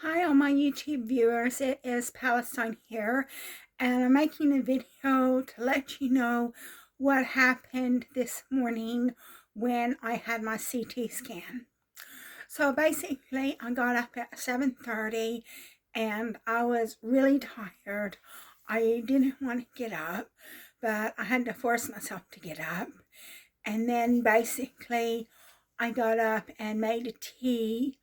Hi, all my YouTube viewers. It is Palestine here, and I'm making a video to let you know what happened this morning when I had my CT scan. So basically, I got up at 7:30 and I was really tired. I didn't want to get up, but I had to force myself to get up. And then basically, I got up and made a tea,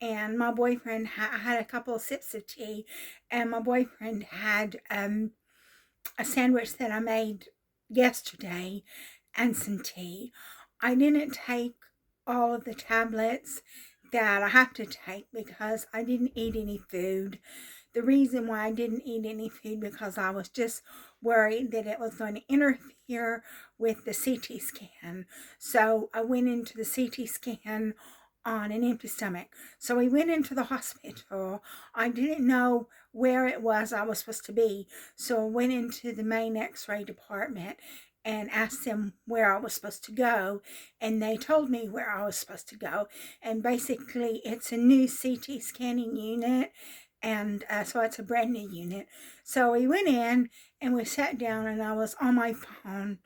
and my boyfriend had a couple of sips of tea, and my boyfriend had a sandwich that I made yesterday and some tea. I didn't take all of the tablets that I have to take because I didn't eat any food. The reason why I didn't eat any food because I was just worried that it was going to interfere with the CT scan. So I went into the CT scan on an empty stomach. So we went into the hospital. I didn't know where it was I was supposed to be. So I went into the main x-ray department and asked them where I was supposed to go, and they told me where I was supposed to go. And basically it's a new CT scanning unit, and so it's a brand new unit. So we went in and we sat down, and I was on my phone,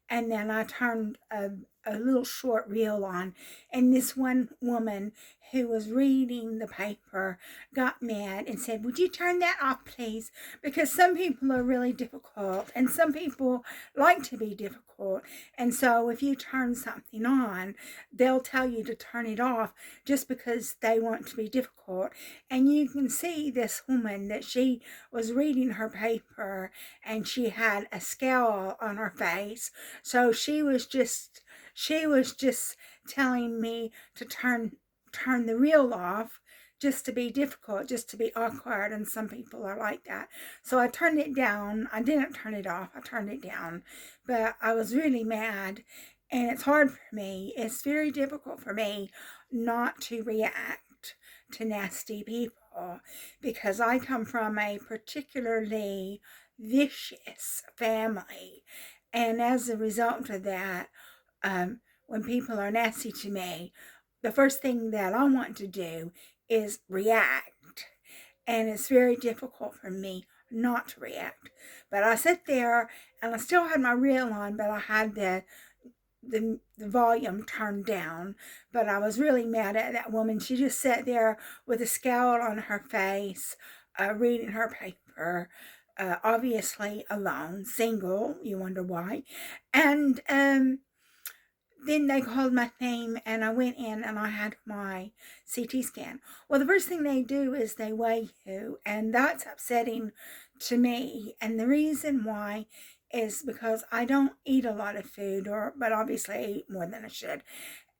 and then I turned a little short reel on, and this one woman who was reading the paper got mad and said, "Would you turn that off, please? Because some people are really difficult, and some people like to be difficult. And so if you turn something on, they'll tell you to turn it off just because they want to be difficult." And you can see this woman that she was reading her paper, and she had a scowl on her face. So she was just telling me to turn the reel off, just to be difficult, just to be awkward, and some people are like that. So I turned it down. I didn't turn it off, I turned it down, but I was really mad, and it's hard for me. It's very difficult for me not to react to nasty people because I come from a particularly vicious family, and as a result of that, when people are nasty to me, the first thing that I want to do is react. And it's very difficult for me not to react. But I sit there, and I still had my reel on, but I had the volume turned down. But I was really mad at that woman. She just sat there with a scowl on her face, reading her paper, obviously alone, single. You wonder why. And then they called my name, and I went in and I had my CT scan. Well, the first thing they do is they weigh you, and that's upsetting to me. And the reason why is because I don't eat a lot of food, but obviously I eat more than I should.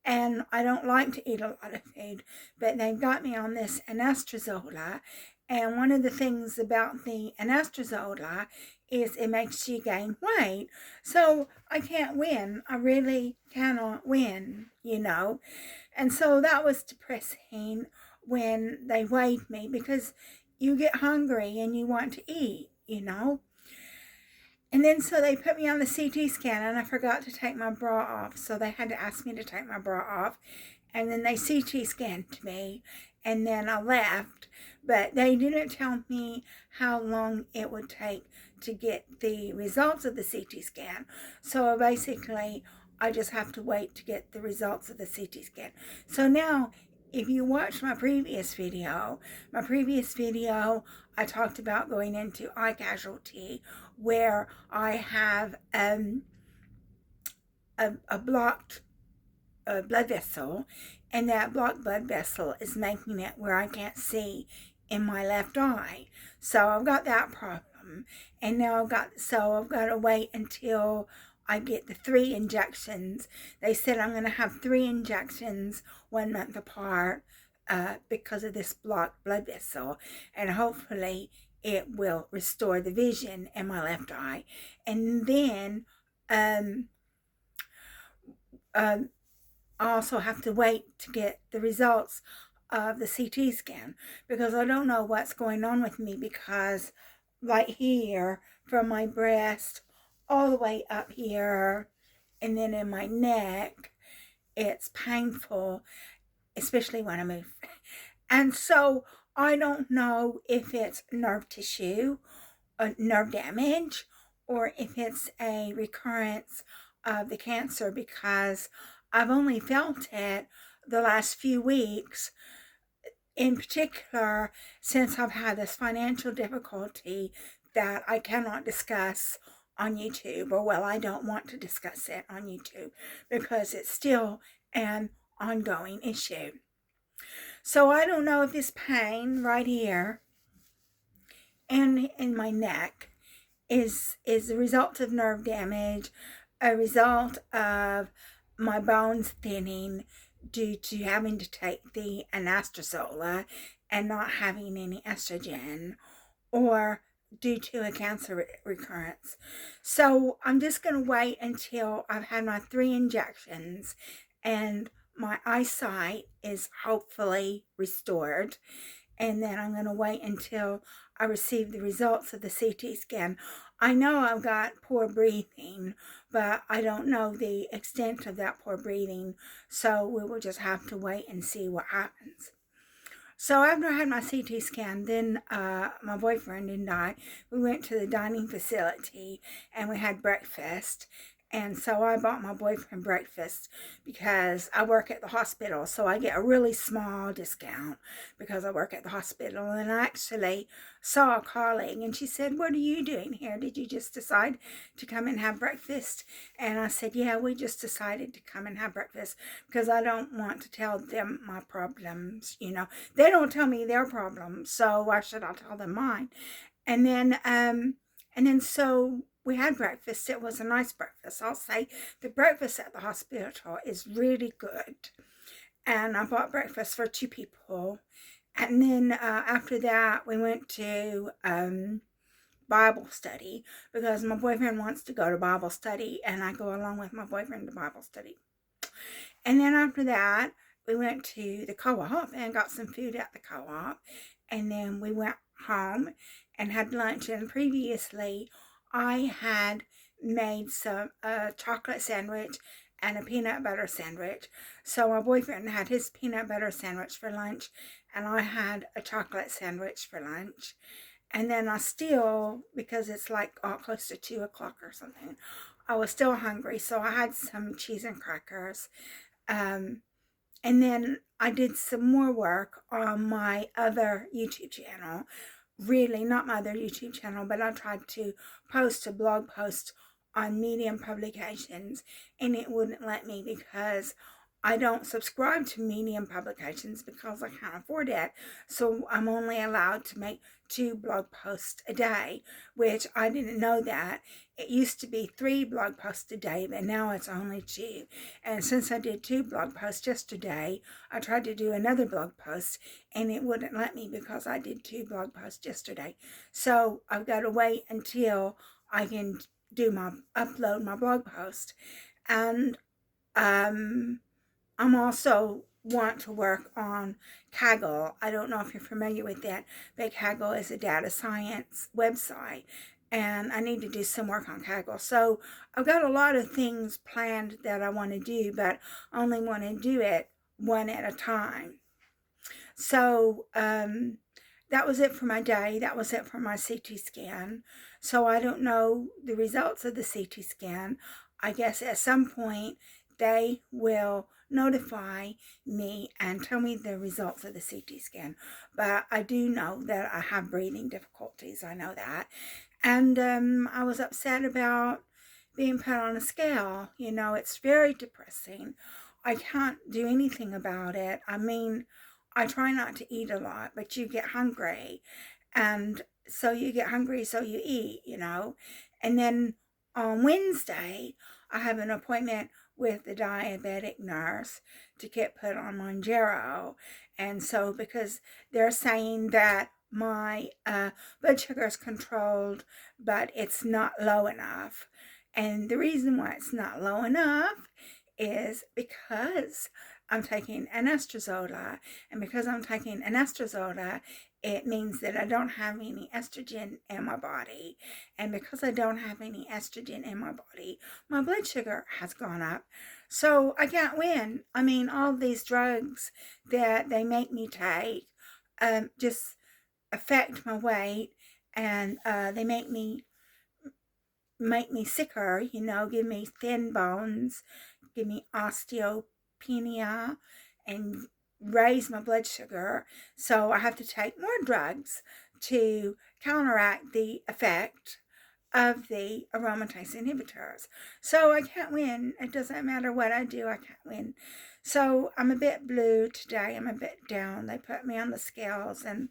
And I don't like to eat a lot of food, but they've got me on this anastrozole. And one of the things about the anastrozole is it makes you gain weight. So I can't win. I really cannot win, you know. And so that was depressing when they weighed me, because you get hungry and you want to eat, you know. And then so they put me on the CT scan, and I forgot to take my bra off. So they had to ask me to take my bra off. And then they CT scanned me, and then I left. But they didn't tell me how long it would take to get the results of the CT scan. So basically, I just have to wait to get the results of the CT scan. So now, if you watch my previous video, I talked about going into eye casualty, where I have a blocked blood vessel, and that blocked blood vessel is making it where I can't see in my left eye. So I've got that problem, and now I've got to wait until I get the 3 injections. They said I'm going to have 3 injections 1 month apart because of this blocked blood vessel, and hopefully it will restore the vision in my left eye. And then I also have to wait to get the results of the CT scan, because I don't know what's going on with me, because right here from my breast all the way up here and then in my neck, it's painful, especially when I move. And so I don't know if it's nerve tissue, nerve damage, or if it's a recurrence of the cancer, because I've only felt it the last few weeks, in particular since I've had this financial difficulty that I cannot discuss on YouTube, or well, I don't want to discuss it on YouTube because it's still an ongoing issue. So I don't know if this pain right here and in my neck is a result of nerve damage, a result of my bones thinning due to having to take the anastrozole and not having any estrogen, or due to a cancer recurrence. So I'm just going to wait until I've had my 3 injections and my eyesight is hopefully restored, and then I'm going to wait until I receive the results of the CT scan. I know I've got poor breathing, but I don't know the extent of that poor breathing, so we will just have to wait and see what happens. So after I had my CT scan, then my boyfriend and I, we went to the dining facility and we had breakfast. And so I bought my boyfriend breakfast because I work at the hospital. So I get a really small discount because I work at the hospital. And I actually saw a colleague and she said, "What are you doing here? Did you just decide to come and have breakfast?" And I said, "Yeah, we just decided to come and have breakfast because I don't want to tell them my problems. You know, they don't tell me their problems. So why should I tell them mine?" And then so we had breakfast. It was a nice breakfast. I'll say the breakfast at the hospital is really good. And I bought breakfast for 2 people. And then after that, we went to Bible study because my boyfriend wants to go to Bible study, and I go along with my boyfriend to Bible study. And then after that, we went to the co-op and got some food at the co-op. And then we went home and had lunch. And previously, I had made some chocolate sandwich and a peanut butter sandwich. So my boyfriend had his peanut butter sandwich for lunch, and I had a chocolate sandwich for lunch. And then I still, because it's like close to 2 o'clock or something, I was still hungry. So I had some cheese and crackers. And then I did some more work on my other YouTube channel. Really, not my other YouTube channel, but I tried to post a blog post on Medium Publications, and it wouldn't let me because I don't subscribe to Medium Publications because I can't afford it. So I'm only allowed to make 2 blog posts a day, which I didn't know that. It used to be 3 blog posts a day, but now it's only 2. And since I did 2 blog posts yesterday, I tried to do another blog post and it wouldn't let me because I did 2 blog posts yesterday. So I've got to wait until I can upload my blog post. And I'm also want to work on Kaggle. I don't know if you're familiar with that, but Kaggle is a data science website, and I need to do some work on Kaggle. So I've got a lot of things planned that I want to do, but I only want to do it one at a time. So that was it for my day. That was it for my CT scan. So I don't know the results of the CT scan. I guess at some point they will notify me and tell me the results of the CT scan. But I do know that I have breathing difficulties. I know that. And I was upset about being put on a scale. You know, it's very depressing. I can't do anything about it. I mean, I try not to eat a lot, but you get hungry. And so you get hungry, so you eat, you know. And then on Wednesday, I have an appointment with the diabetic nurse to get put on Mounjaro. And so because they're saying that my blood sugar is controlled, but it's not low enough. And the reason why it's not low enough is because I'm taking anastrozole, and because I'm taking anastrozole, it means that I don't have any estrogen in my body, and because I don't have any estrogen in my body, my blood sugar has gone up. So I can't win. I mean, all these drugs that they make me take just affect my weight, and they make me sicker, you know, give me thin bones, give me osteopenia, and raise my blood sugar. So I have to take more drugs to counteract the effect of the aromatase inhibitors. So I can't win. It doesn't matter what I do, I can't win. So I'm a bit blue today. I'm a bit down. They put me on the scales, and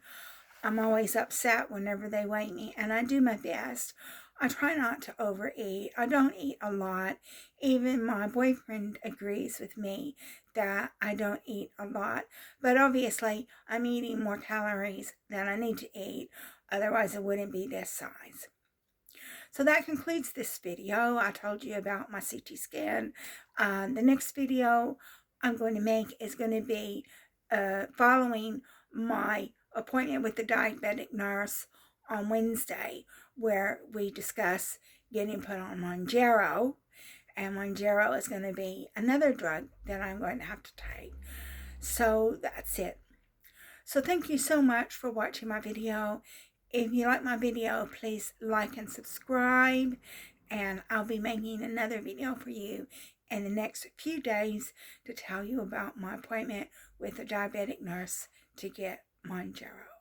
I'm always upset whenever they weigh me, and I do my best. I try not to overeat. I don't eat a lot. Even my boyfriend agrees with me that I don't eat a lot. But obviously, I'm eating more calories than I need to eat. Otherwise, I wouldn't be this size. So that concludes this video. I told you about my CT scan. The next video I'm going to make is going to be following my appointment with the diabetic nurse on Wednesday, where we discuss getting put on Mounjaro. And Mounjaro is going to be another drug that I'm going to have to take. So that's it. So thank you so much for watching my video. If you like my video, please like and subscribe, and I'll be making another video for you in the next few days to tell you about my appointment with a diabetic nurse to get Mounjaro.